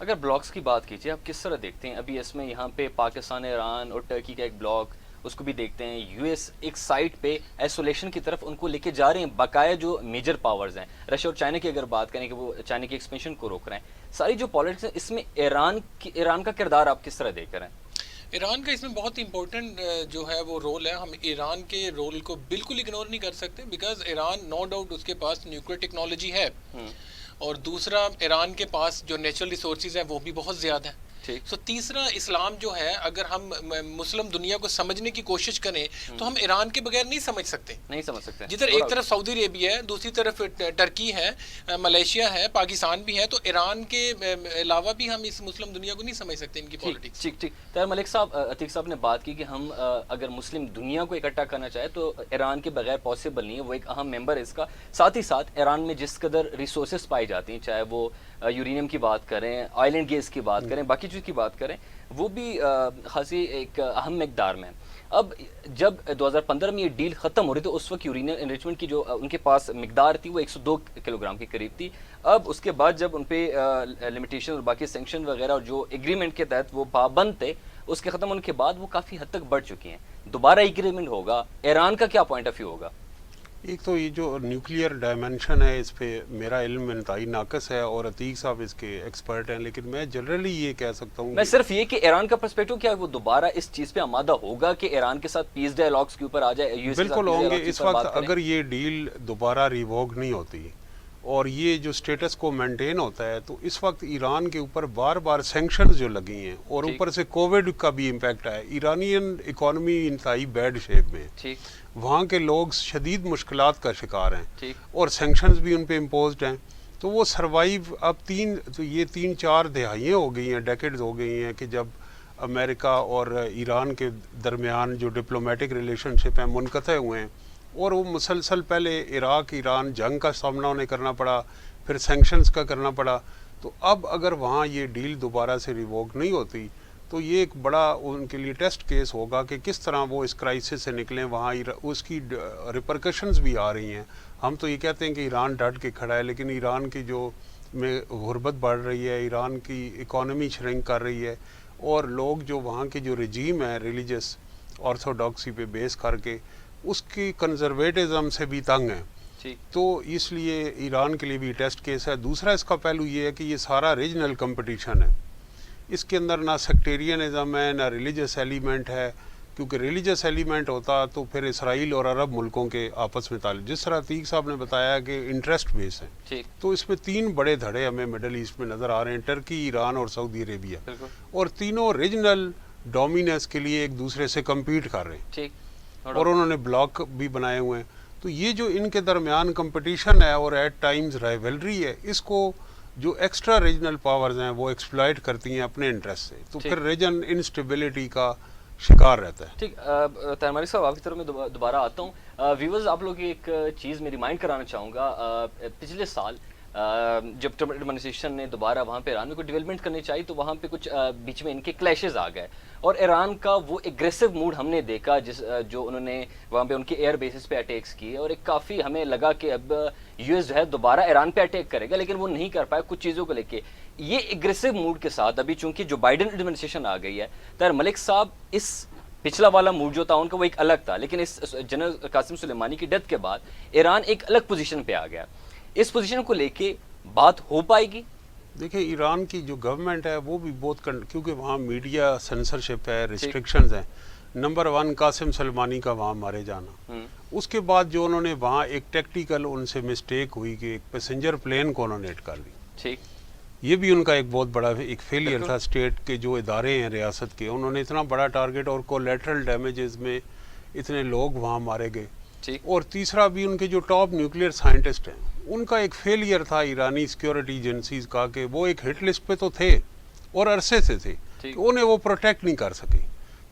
اگر بلاکس کی بات کیجیے آپ کس طرح دیکھتے ہیں ابھی اس میں یہاں پہ پاکستان، ایران اور ٹرکی کا ایک بلاک، اس کو بھی دیکھتے ہیں یو ایس ایک سائٹ پہ ایسولیشن کی طرف ان کو لے کے جا رہے ہیں، بقایا جو میجر پاورز ہیں رشیا اور چائنا کی اگر بات کریں کہ وہ چائنا کی ایکسپینشن کو روک رہے ہیں، ساری جو پالیٹکس ہیں اس میں ایران کا کردار آپ کس طرح دیکھ رہے ہیں؟ ایران کا اس میں بہت امپورٹنٹ جو ہے وہ رول ہے. ہم ایران کے رول کو بالکل اگنور نہیں کر سکتے بیکاز ایران نو ڈاؤٹ اس کے پاس نیوکلیر ٹیکنالوجی ہے اور دوسرا ایران کے پاس جو نیچرل ریسورسز ہیں وہ بھی بہت زیادہ ہیں. سو تیسرا اسلام جو ہے اگر ہم مسلم دنیا کو سمجھنے کی کوشش کریں تو ہم ایران کے بغیر نہیں سمجھ سکتے. جدھر ایک طرف سعودی عربیہ ہے، دوسری طرف ٹرکی ہے، ملیشیا ہے، پاکستان بھی ہے، تو ایران کے علاوہ بھی ہم اس مسلم دنیا کو نہیں سمجھ سکتے ان کی پالیٹکس. ٹھیک طاہر ملک صاحب، عتیق صاحب نے بات کی کہ ہم اگر مسلم دنیا کو اکٹھا کرنا چاہے تو ایران کے بغیر پاسبل نہیں ہے، وہ ایک اہم ممبر ہے اس کا. ساتھ ہی ساتھ ایران میں جس قدر ریسورسز پائی جاتی ہیں، چاہے وہ یورینیم کی بات کریں، آئل اینڈ گیس کی بات کریں، باقی چیز کی بات کریں، وہ بھی خاصی ایک اہم مقدار میں. اب جب 2015 میں یہ ڈیل ختم ہو رہی تو اس وقت یورینیم انریچمنٹ کی جو ان کے پاس مقدار تھی وہ 102 کلو گرام کے قریب تھی. اب اس کے بعد جب ان پہ لمیٹیشن اور باقی سینکشن وغیرہ اور جو ایگریمنٹ کے تحت وہ پابند تھے اس کے ختم ہونے کے بعد وہ کافی حد تک بڑھ چکی ہیں. دوبارہ ایگریمنٹ ہوگا، ایران کا کیا پوائنٹ آف ویو ہوگا؟ ایک تو یہ جو نیوکلیئر ڈائمنشن ہے اس پہ میرا علم انتہائی ناقص ہے اور عتیق صاحب اس کے ایکسپرٹ ہیں، لیکن میں جنرلی یہ کہہ سکتا ہوں میں صرف یہ کہ ایران کا پرسپیکٹو کیا وہ دوبارہ اس چیز پہ آمادہ ہوگا کہ ایران کے ساتھ پیس ڈائلاگس کے اوپر آ جائے؟ بالکل ہوں گے. اس وقت اگر یہ ڈیل دوبارہ ریووک نہیں ہوتی اور یہ جو سٹیٹس کو مینٹین ہوتا ہے تو اس وقت ایران کے اوپر بار بار سینکشنز جو لگی ہیں اور اوپر سے کووڈ کا بھی امپیکٹ آیا، ایرانین اکانومی انتہائی بیڈ شیپ میں، وہاں کے لوگ شدید مشکلات کا شکار ہیں اور سینکشنز بھی ان پہ امپوزڈ ہیں. تو وہ سروائیو اب یہ 3-4 دہائیاں ہو گئی ہیں، ڈیکیڈز ہو گئی ہیں کہ جب امریکہ اور ایران کے درمیان جو ڈپلومیٹک ریلیشن شپ ہیں منقطع ہوئے ہیں اور وہ مسلسل پہلے عراق ایران جنگ کا سامنا انہیں کرنا پڑا، پھر سینکشنز کا کرنا پڑا. تو اب اگر وہاں یہ ڈیل دوبارہ سے ریووک نہیں ہوتی تو یہ ایک بڑا ان کے لیے ٹیسٹ کیس ہوگا کہ کس طرح وہ اس کرائسس سے نکلیں. وہاں اس کی ریپرکشنز بھی آ رہی ہیں. ہم تو یہ کہتے ہیں کہ ایران ڈٹ کے کھڑا ہے، لیکن ایران کی جو میں غربت بڑھ رہی ہے، ایران کی اکانومی شرنک کر رہی ہے اور لوگ جو وہاں کی جو رجیم ہے ریلیجس آرتھوڈاکسی پہ بیس کر کے اس کی کنزرویٹزم سے بھی تنگ ہیں. تو اس لیے ایران کے لیے بھی ٹیسٹ کیس ہے. دوسرا اس کا پہلو یہ ہے کہ یہ سارا ریجنل کمپٹیشن ہے، اس کے اندر نہ سیکٹیرینزم ہے نہ ریلیجس ایلیمنٹ ہے، کیونکہ ریلیجس ایلیمنٹ ہوتا تو پھر اسرائیل اور عرب ملکوں کے آپس میں تعلق، جس طرح عتیق صاحب نے بتایا کہ انٹرسٹ بیس ہیں. تو اس میں 3 بڑے دھڑے ہمیں مڈل ایسٹ میں نظر آ رہے ہیں، ٹرکی، ایران اور سعودی عربیہ، اور تینوں ریجنل ڈومیننس کے لیے ایک دوسرے سے کمپیٹ کر رہے ہیں اور انہوں نے بلاک بھی بنائے ہوئے ہیں. تو یہ جو ان کے درمیان کمپٹیشن ہے اور ایٹ ٹائمز رائیولری ہے، اس کو جو ایکسٹرا ریجنل پاورز ہیں وہ ایکسپلائٹ کرتی ہیں اپنے انٹرسٹ سے، تو پھر ریجن انسٹیبلٹی کا شکار رہتا ہے. ٹھیک طاہر ملک صاحب، آپ کی طرف میں دوبارہ آتا ہوں. ویورز آپ لوگ ایک چیز میں ریمائنڈ کرانا چاہوں گا، پچھلے سال جب ٹرمپ ایڈمنسٹریشن نے دوبارہ وہاں پہ ایران میں کوئی ڈیولپمنٹ کرنی چاہی تو وہاں پہ کچھ بیچ میں ان کے کلیشز آ گئے اور ایران کا وہ ایگریسو موڈ ہم نے دیکھا جو انہوں نے وہاں پہ ان کے ایئر بیسز پہ اٹیکس کیے، اور ایک کافی ہمیں لگا کہ اب یو ایس جو ہے دوبارہ ایران پہ اٹیک کرے گا، لیکن وہ نہیں کر پائے کچھ چیزوں کو لے کے. یہ ایگریسو موڈ کے ساتھ ابھی چونکہ جو بائیڈن ایڈمنسٹریشن آ گئی ہے، طاہر ملک صاحب اس پچھلا والا موڈ جو تھا ان کا وہ ایک الگ تھا، لیکن اس جنرل قاسم سلیمانی کی ڈیتھ کے بعد ایران ایک الگ پوزیشن پہ آ گیا. اس پوزیشن کو لے کے بات ہو پائے گی؟ دیکھیں ایران کی جو گورنمنٹ ہے وہ بھی بہت کیونکہ وہاں میڈیا سینسرشپ ہے، ریسٹرکشنز ہیں. نمبر 1 قاسم سلمانی کا وہاں مارے جانا، اس کے بعد جو انہوں نے وہاں ایک ٹیکٹیکل ان سے مسٹیک ہوئی کہ ایک پیسنجر پلین کو انہوں نے ہٹ کر لی. یہ بھی ان کا ایک بہت بڑا ایک فیلئر تھا. اسٹیٹ کے جو ادارے ہیں ریاست کے، انہوں نے اتنا بڑا ٹارگٹ اور کولیٹرل ڈیمیجز میں اتنے لوگ وہاں مارے گئے. اور تیسرا بھی ان کے جو ٹاپ نیوکلیئر سائنٹسٹ ہیں ان کا ایک فیلئر تھا ایرانی سیکیورٹی ایجنسیز کا کہ وہ ایک ہٹ لسٹ پہ تو تھے اور عرصے سے تھے، انہیں وہ پروٹیکٹ نہیں کر سکے.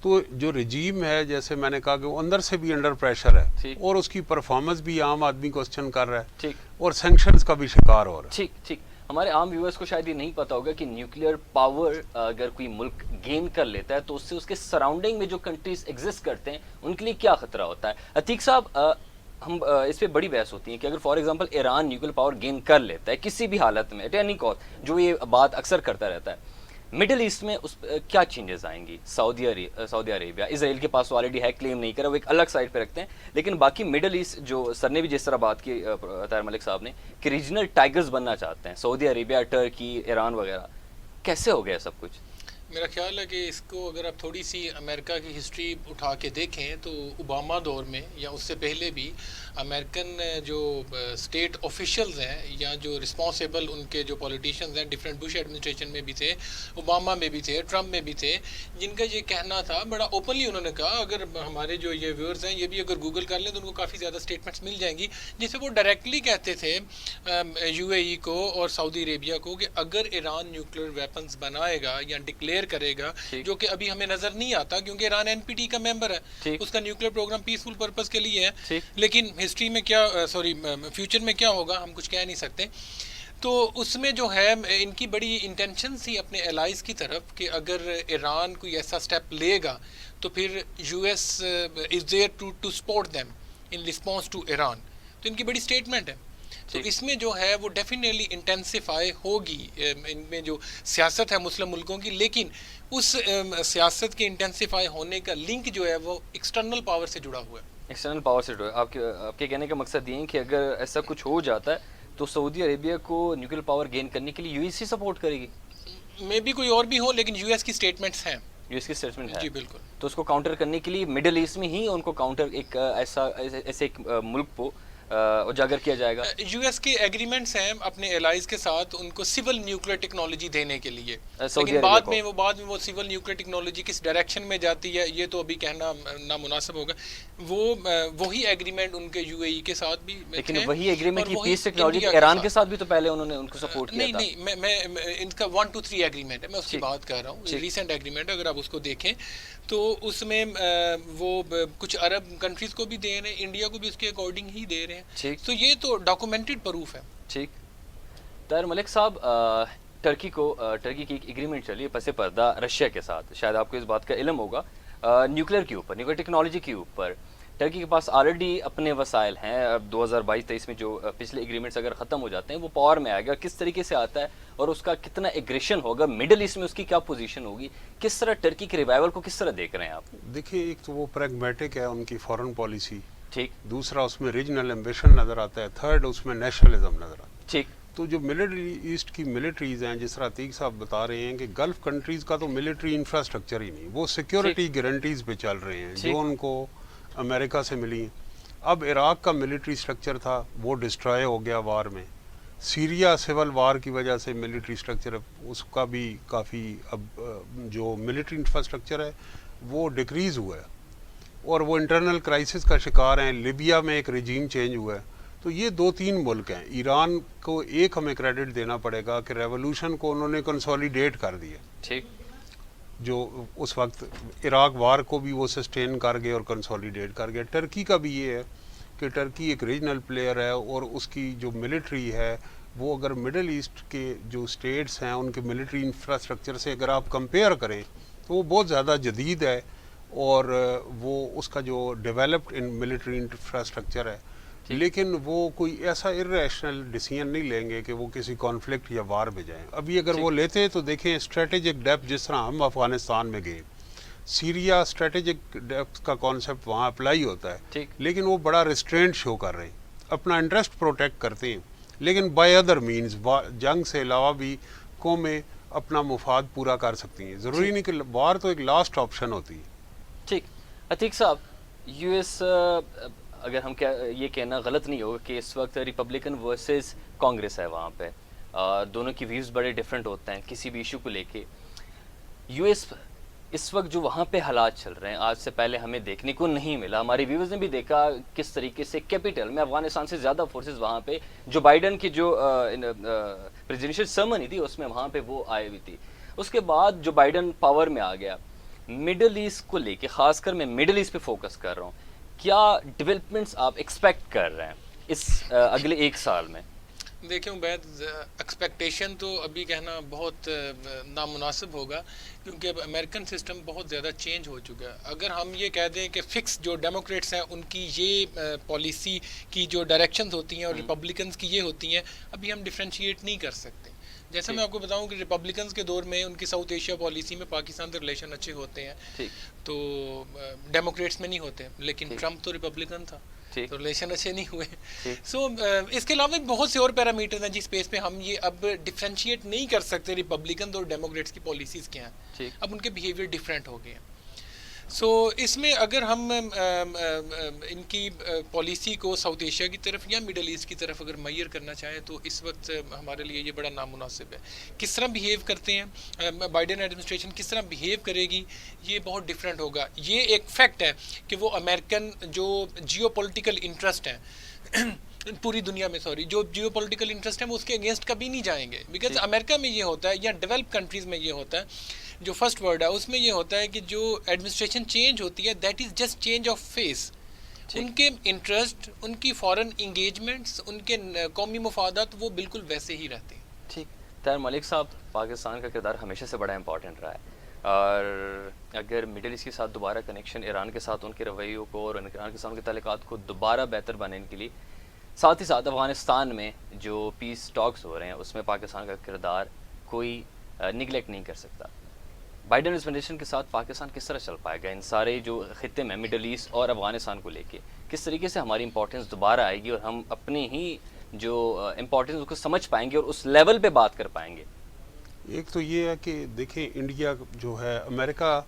تو جو رجیم ہے جیسے میں نے کہا کہ وہ اندر سے بھی انڈر پریشر ہے اور اس کی پرفارمنس بھی عام آدمی کوسچن کر رہا ہے اور سینکشنز کا بھی شکار ہو رہا ہے. ٹھیک ہمارے عام ویورز کو شاید یہ نہیں پتا ہوگا کہ نیوکلیئر پاور اگر کوئی ملک گین کر لیتا ہے تو اس سے اس کے سراؤنڈنگ میں جو کنٹریز ایگزسٹ کرتے ہیں ان کے لیے کیا خطرہ ہوتا ہے. عتیق صاحب، ہم اس پہ بڑی بحث ہوتی ہے کہ اگر for example Iran نیوکل power gain کر لیتا ہے کسی بھی حالت میں ایٹ اینی کاسٹ، جو یہ بات اکثر کرتا رہتا ہے، مڈل ایسٹ میں اس کیا چینجز آئیں گی؟ سعودی عربیہ، اسرائیل کے پاس آلریڈی ہے، کلیم نہیں کرا، وہ ایک الگ سائڈ پہ رکھتے ہیں، لیکن باقی مڈل ایسٹ جو سر نے بھی جس طرح بات کی طاہر ملک صاحب نے کہ ریجنل ٹائگرز بننا چاہتے ہیں، سعودی عربیہ، ٹرکی، ایران وغیرہ، کیسے ہو گیا سب کچھ؟ میرا خیال ہے کہ اس کو اگر آپ تھوڑی سی امریکہ کی ہسٹری اٹھا کے دیکھیں تو اوباما دور میں یا اس سے پہلے بھی امریکن جو اسٹیٹ آفیشلز ہیں یا جو رسپانسیبل ان کے جو پولیٹیشنز ہیں ڈفرینٹ بش ایڈمنسٹریشن میں بھی تھے، اوباما میں بھی تھے، ٹرمپ میں بھی تھے، جن کا یہ کہنا تھا بڑا اوپنلی انہوں نے کہا، اگر ہمارے جو یہ ویورز ہیں یہ بھی اگر گوگل کر لیں تو ان کو کافی زیادہ اسٹیٹمنٹس مل جائیں گی جس سے وہ ڈائریکٹلی کہتے تھے یو اے ای کو اور سعودی عربیہ کو کہ اگر ایران نیوکلیر ویپنز بنائے گا یا ڈکلیئر کرے گا، جو کہ ابھی ہمیں نظر نہیں آتا کیونکہ ایران این پی ٹی کا ممبر ہے، اس کا نیوکلیر پروگرام پیسفل پرپز کے لیے ہے، لیکن ہسٹری میں کیا فیوچر میں کیا ہوگا ہم کچھ کہہ نہیں سکتے۔ تو اس میں جو ہے ان کی بڑی انٹینشن تھی اپنے الائز کی طرف کہ اگر ایران کوئی ایسا سٹیپ لے گا تو پھر U S is there to support them in response to Iran, تو ان کی بڑی اسٹیٹمنٹ ہے۔ تو اس میں جو ہے وہ ڈیفینیٹلی انٹینسیفائی ہوگی، ان میں جو سیاست ہے مسلم ملکوں کی، لیکن اس سیاست کے انٹینسیفائی ہونے کا لنک جو ہے وہ ایکسٹرنل پاور سے جڑا ہوا ہے۔ ایکسٹرنل پاور سے جڑا ہے۔ آپ کے کہنے کا مقصد یہ ہے کہ اگر ایسا کچھ ہو جاتا ہے تو سعودی عربیہ کو نیوکل پاور گین کرنے کے لیے یو ایس سی سپورٹ کرے گی؟ مے بی کوئی اور بھی ہو، لیکن یو ایس کی اسٹیٹمنٹس ہیں، یو ایس کی اسٹیٹمنٹ ہے، جی بالکل۔ تو اس کو کاؤنٹر کرنے کے لیے مڈل ایسٹ میں ہی ان کو کاؤنٹر ایک ایسے ایک ملک کو اجاگر کیا جائے گا۔ یو ایس کے ایگریمنٹس ہیں اپنے الائز کے ساتھ ان کو سول نیوکلیر ٹیکنالوجی دینے کے لیے، لیکن بعد میں وہ سول نیوکلیر ٹیکنالوجی کس ڈائریکشن میں جاتی ہے یہ تو ابھی کہنا نامناسب ہوگا۔ وہی ایگریمنٹ ان کے یو اے ای کے ساتھ بھی، لیکن وہی ایگریمنٹ کی پیس ٹیکنالوجی ایران کے ساتھ بھی تو پہلے انہوں نے ان کو سپورٹ کیا تھا۔ نہیں، میں ان کا 1 to 3 ایگریمنٹ ہے، میں اس کی بات کر رہا ہوں، ریسنٹ ایگریمنٹ اگر آپ اس کو دیکھیں تو اس میں وہ کچھ عرب کنٹریز کو بھی دے رہے ہیں، انڈیا کو بھی اس کے اکارڈنگ ہی دے رہے ہیں، تو یہ تو ڈاکومنٹڈ پروف ہے۔ ٹھیک، طاہر ملک صاحب، ٹرکی کی ایک ایگریمنٹ چلی ہے پس پردہ رشیا کے ساتھ، شاید آپ کو اس بات کا علم ہوگا، نیوکلیر کے اوپر، نیوکلیر ٹیکنالوجی کے اوپر ٹرکی کے پاس آلریڈی اپنے وسائل ہیں۔ اب 2022-23 میں جو پچھلے ایگریمنٹس اگر ختم ہو جاتے ہیں وہ پاور میں آئے گا، کس طریقے سے آتا ہے اور اس کا کتنا ایگریشن ہوگا، مڈل ایسٹ میں اس کی کیا پوزیشن ہوگی، کس طرح ٹرکی کے ریوائول کو کس طرح دیکھ رہے ہیں آپ؟ دیکھیں، ایک تو وہ پریگمیٹک ہے ان کی فارن پالیسی، ٹھیک، دوسرا اس میں ریجنل ایمبیشن نظر آتا ہے، تھرڈ اس میں نیشنلزم نظر آتا ہے۔ ٹھیک، تو جو مڈل ایسٹ کی ملٹریز ہیں، جس طرح عتیق صاحب بتا رہے ہیں کہ گلف کنٹریز کا تو ملٹری انفراسٹرکچر ہی نہیں، وہ سیکیورٹی گارنٹیز پہ چل رہے ہیں جو ان کو امریکہ سے ملی۔ اب عراق کا ملٹری سٹرکچر تھا وہ ڈسٹرائے ہو گیا وار میں، سیریا سول وار کی وجہ سے ملٹری سٹرکچر اس کا بھی کافی اب جو ملٹری انفراسٹرکچر ہے وہ ڈکریز ہوا ہے اور وہ انٹرنل کرائسس کا شکار ہیں۔ لیبیا میں ایک رجیم چینج ہوا ہے۔ تو یہ 2-3 ملک ہیں۔ ایران کو ایک ہمیں کریڈٹ دینا پڑے گا کہ ریولوشن کو انہوں نے کنسولیڈیٹ کر دیا، ٹھیک، جو اس وقت عراق وار کو بھی وہ سسٹین کر گئے اور کنسولیڈیٹ کر گئے۔ ٹرکی کا بھی یہ ہے کہ ٹرکی ایک ریجنل پلیئر ہے اور اس کی جو ملٹری ہے وہ اگر مڈل ایسٹ کے جو سٹیٹس ہیں ان کے ملٹری انفراسٹرکچر سے اگر آپ کمپیئر کریں تو وہ بہت زیادہ جدید ہے اور وہ اس کا جو ڈیولپڈ ملٹری انفراسٹرکچر ہے، لیکن وہ کوئی ایسا ارریشنل ڈیسیژن نہیں لیں گے کہ وہ کسی کانفلکٹ یا وار میں جائیں۔ ابھی اگر وہ لیتے تو دیکھیں اسٹریٹجک ڈیپتھ، جس طرح ہم افغانستان میں گئے، سیریا اسٹریٹجک ڈیپتھ کا کانسیپٹ وہاں اپلائی ہوتا ہے، لیکن وہ بڑا ریسٹرینٹ شو کر رہے ہیں، اپنا انٹرسٹ پروٹیکٹ کرتے ہیں، لیکن بائی ادر مینز جنگ سے علاوہ بھی قومیں اپنا مفاد پورا کر سکتی ہیں۔ ضروری نہیں کہ وار تو ایک لاسٹ آپشن ہوتی ہے۔ ٹھیک، عتیق صاحب، یو ایس اگر ہم یہ کہنا غلط نہیں ہوگا کہ اس وقت ریپبلکن ورسز کانگریس ہے وہاں پہ، دونوں کی ویوز بڑے ڈیفرنٹ ہوتے ہیں کسی بھی ایشو کو لے کے۔ یو ایس اس وقت جو وہاں پہ حالات چل رہے ہیں آج سے پہلے ہمیں دیکھنے کو نہیں ملا، ہماری ویورز نے بھی دیکھا کس طریقے سے کیپٹل میں افغانستان سے زیادہ فورسز وہاں پہ، جو بائیڈن کی جو پریزیڈنشیل سرمنی تھی اس میں وہاں پہ وہ آئے ہوئی تھی۔ اس کے بعد جو بائیڈن پاور میں آ گیا، مڈل ایسٹ کو لے کے، خاص کر میں مڈل ایسٹ پہ فوکس کر رہا ہوں، کیا ڈیولپمنٹس آپ ایکسپیکٹ کر رہے ہیں اس اگلے 1 سال میں؟ دیکھیں عبید، ایکسپیکٹیشن تو ابھی کہنا بہت نامناسب ہوگا، کیونکہ اب امریکن سسٹم بہت زیادہ چینج ہو چکا ہے. اگر ہم یہ کہہ دیں کہ فکس جو ڈیموکریٹس ہیں ان کی یہ پالیسی کی جو ڈائریکشنز ہوتی ہیں اور ریپبلکنز کی یہ ہوتی ہیں، ابھی ہم ڈفرینشیٹ نہیں کر سکتے. جیسا میں آپ کو بتاؤں کہ ریپبلکنز کے دور میں ان کی ساؤتھ ایشیا پالیسی میں پاکستان سے ریلیشن اچھے ہوتے ہیں، تو ڈیموکریٹس میں نہیں ہوتے، لیکن ٹرمپ تو ریپبلکن تھا تو ریلیشن اچھے نہیں ہوئے. سو اس کے علاوہ بہت سے اور پیرامیٹرز ہیں جس اسپیس پہ ہم یہ اب ڈفرینشیٹ نہیں کر سکتے ریپبلکن اور ڈیموکریٹس کی پالیسیز کیا ہیں، اب ان کے بیہیویئر ڈفرینٹ ہو گئے ہیں. سو اس میں اگر ہم ان کی پالیسی کو ساؤتھ ایشیا کی طرف یا مڈل ایسٹ کی طرف اگر میئر کرنا چاہیں تو اس وقت ہمارے لیے یہ بڑا نامناسب ہے. کس طرح بیہیو کرتے ہیں بائیڈن ایڈمنسٹریشن، کس طرح بیہیو کرے گی، یہ بہت ڈفرینٹ ہوگا. یہ ایک فیکٹ ہے کہ وہ امریکن جو جیو پولیٹیکل انٹرسٹ ہیں پوری دنیا میں، جو جیو پولیٹیکل انٹرسٹ ہیں وہ اس کے اگینسٹ کبھی نہیں جائیں گے. بیکاز امریکہ میں یہ ہوتا ہے یا ڈیولپ کنٹریز میں یہ ہوتا ہے، جو فرسٹ ورڈ ہے اس میں یہ ہوتا ہے کہ جو ایڈمنسٹریشن چینج ہوتی ہے that is just change of face. ان کے انٹرسٹ، ان کی فارن انگیجمنٹس، ان کے قومی مفادات وہ بالکل ویسے ہی رہتے ہیں. ٹھیک. طاہر ملک صاحب، پاکستان کا کردار ہمیشہ سے بڑا امپورٹنٹ رہا ہے، اور اگر مڈل ایسٹ کے ساتھ دوبارہ کنیکشن، ایران کے ساتھ ان کے رویوں کو اور ایران کے ساتھ ان کے تعلقات کو دوبارہ بہتر بنانے کے لیے، ساتھ ہی ساتھ افغانستان میں جو پیس ٹاکس ہو رہے ہیں اس میں پاکستان کا کردار کوئی نگلیکٹ نہیں کر سکتا. بائیڈن ایڈمنسٹریشن کے ساتھ پاکستان کس طرح چل پائے گا ان سارے جو خطے میں مڈل ایسٹ اور افغانستان کو لے کے؟ کس طریقے سے ہماری امپورٹنس دوبارہ آئے گی اور ہم اپنے ہی جو امپورٹنس کو سمجھ پائیں گے اور اس لیول پہ بات کر پائیں گے؟ ایک تو یہ ہے کہ دیکھیں انڈیا جو ہے، امریکہ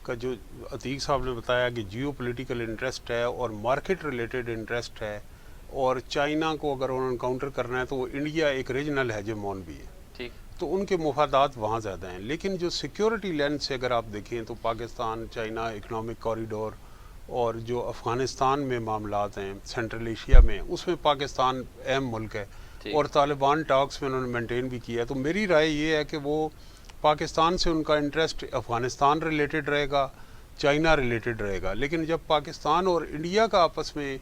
کا جو عتیق صاحب نے بتایا کہ جیو پولیٹیکل انٹرسٹ ہے اور مارکیٹ ریلیٹڈ انٹرسٹ ہے، اور چائنا کو اگر انہوں نے کاؤنٹر کرنا ہے تو وہ انڈیا ایک ریجنل ہیجمون بھی ہے، ٹھیک، تو ان کے مفادات وہاں زیادہ ہیں. لیکن جو سیکیورٹی لینس سے اگر آپ دیکھیں تو پاکستان چائنا اکنامک کوریڈور اور جو افغانستان میں معاملات ہیں سینٹرل ایشیا میں، اس میں پاکستان اہم ملک ہے، اور طالبان ٹاکس میں انہوں نے مینٹین بھی کیا ہے. تو میری رائے یہ ہے کہ وہ پاکستان سے ان کا انٹرسٹ افغانستان ریلیٹڈ رہے گا، چائنا ریلیٹڈ رہے گا. لیکن جب پاکستان اور انڈیا کا آپس میں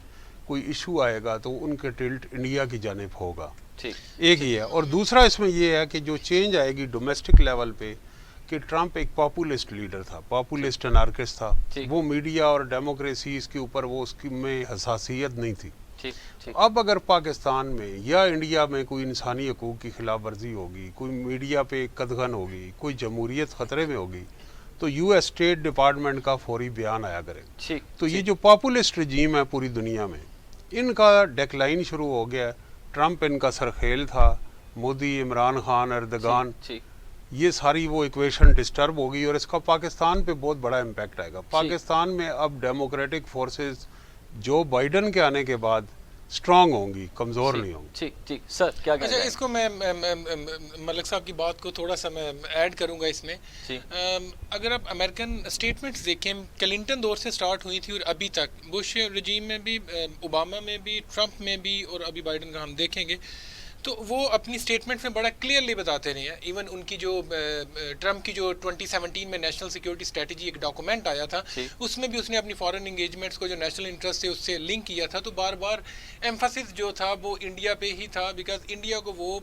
کوئی ایشو آئے گا تو ان کے ٹلٹ انڈیا کی جانب ہوگا. ایک ہی ہے. اور دوسرا اس میں یہ ہے کہ جو چینج آئے گی ڈومیسٹک لیول پہ، کہ ٹرمپ ایک پاپولسٹ لیڈر تھا، پاپولسٹ انارکسٹ تھا، وہ میڈیا اور ڈیموکریسیز کے اوپر وہ اس کی میں حساسیت نہیں تھی. اب اگر پاکستان میں یا انڈیا میں کوئی انسانی حقوق کی خلاف ورزی ہوگی، کوئی میڈیا پہ قدغن ہوگی، کوئی جمہوریت خطرے میں ہوگی، تو یو ایس اسٹیٹ ڈپارٹمنٹ کا فوری بیان آیا کرے. تو یہ جو پاپولسٹ رجیم ہے پوری دنیا میں، ان کا ڈیکلائن شروع ہو گیا. ٹرمپ ان کا سرخیل تھا، مودی، عمران خان، اردگان، یہ ساری وہ ایکویشن ڈسٹرب ہوگی اور اس کا پاکستان پہ بہت بڑا امپیکٹ آئے گا. پاکستان میں اب ڈیموکریٹک فورسز جو بائیڈن کے آنے کے بعد اسٹرانگ ہوں گی، کمزور نہیں ہوں گی. ٹھیک سر، کیا کہہ رہے ہیں؟ اس کو میں ملک صاحب کی بات کو تھوڑا سا میں ایڈ کروں گا اس میں. اگر آپ امریکن اسٹیٹمنٹس دیکھیں، کلنٹن دور سے سٹارٹ ہوئی تھی اور ابھی تک، بش رجیم میں بھی، اوباما میں بھی، ٹرمپ میں بھی، اور ابھی بائیڈن کا ہم دیکھیں گے تو وہ اپنی اسٹیٹمنٹ میں بڑا کلیئرلی بتاتے رہے ہیں. ایون ان کی جو ٹرمپ کی جو 2017 میں نیشنل سیکورٹی اسٹریٹجی ایک ڈاکومنٹ آیا تھا، اس میں بھی اس نے اپنی فارن انگیجمنٹس کو جو نیشنل انٹرسٹ سے اس سے لنک کیا تھا. تو بار بار ایمفسس جو تھا وہ انڈیا پہ ہی تھا، بیکاز انڈیا کو وہ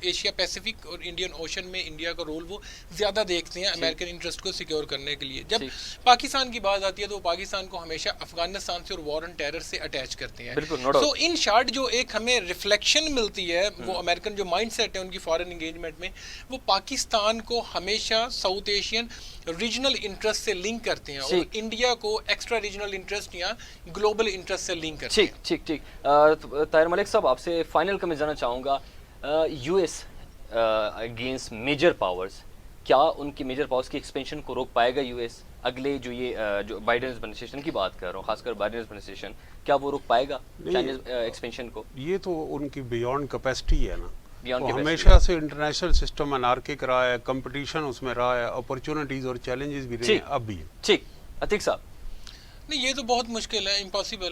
ایشیا پیسیفک اور انڈین اوشن میں انڈیا کا رول وہ زیادہ دیکھتے ہیں امریکن انٹرسٹ کو سیکیور کرنے کے لیے. جب پاکستان کی بات آتی ہے تو وہ پاکستان کو ہمیشہ افغانستان سے اور وار آن ٹیرر سے اٹیچ کرتے ہیں. سو ان شارٹ جو ایک ہمیں ریفلیکشن ملتی ہے وہ امریکن جو مائنڈ سیٹ ہے ان کی فارن انگیجمنٹ میں، وہ پاکستان کو ہمیشہ ساؤتھ ایشین ریجنل انٹرسٹ سے لنک کرتے ہیں، اور انڈیا کو ایکسٹرا ریجنل انٹرسٹ یا گلوبل انٹرسٹ سے لنک کرتے ہیں. ٹھیک. طاہر ملک صاحب، آپ سے فائنل کا میں جاننا چاہوں گا، U S against major powers, کیا ان کی میجر پاورز کی ایکسپینشن کو روک پائے گا یو ایس؟ اگلے جو بائیڈن ایڈمنسٹریشن کی بات کر رہا ہوں، خاص کر بائیڈن ایڈمنسٹریشن، کیا وہ روک پائے گا چائنیز ایکسپینشن کو؟ یہ تو ان کی بیونڈ کیپیسٹی ہے نا. وہ ہمیشہ سے انٹرنیشنل سسٹم انارکک رہا ہے، کمپٹیشن اس میں رہا ہے، اپرچونٹیز اور چیلنجز بھی رہے ہیں، اب بھی. ٹھیک. عتیق صاحب؟ نہیں، یہ تو بہت مشکل ہے، impossible.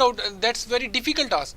doubt. That's very difficult task,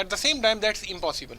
at the same time that's impossible.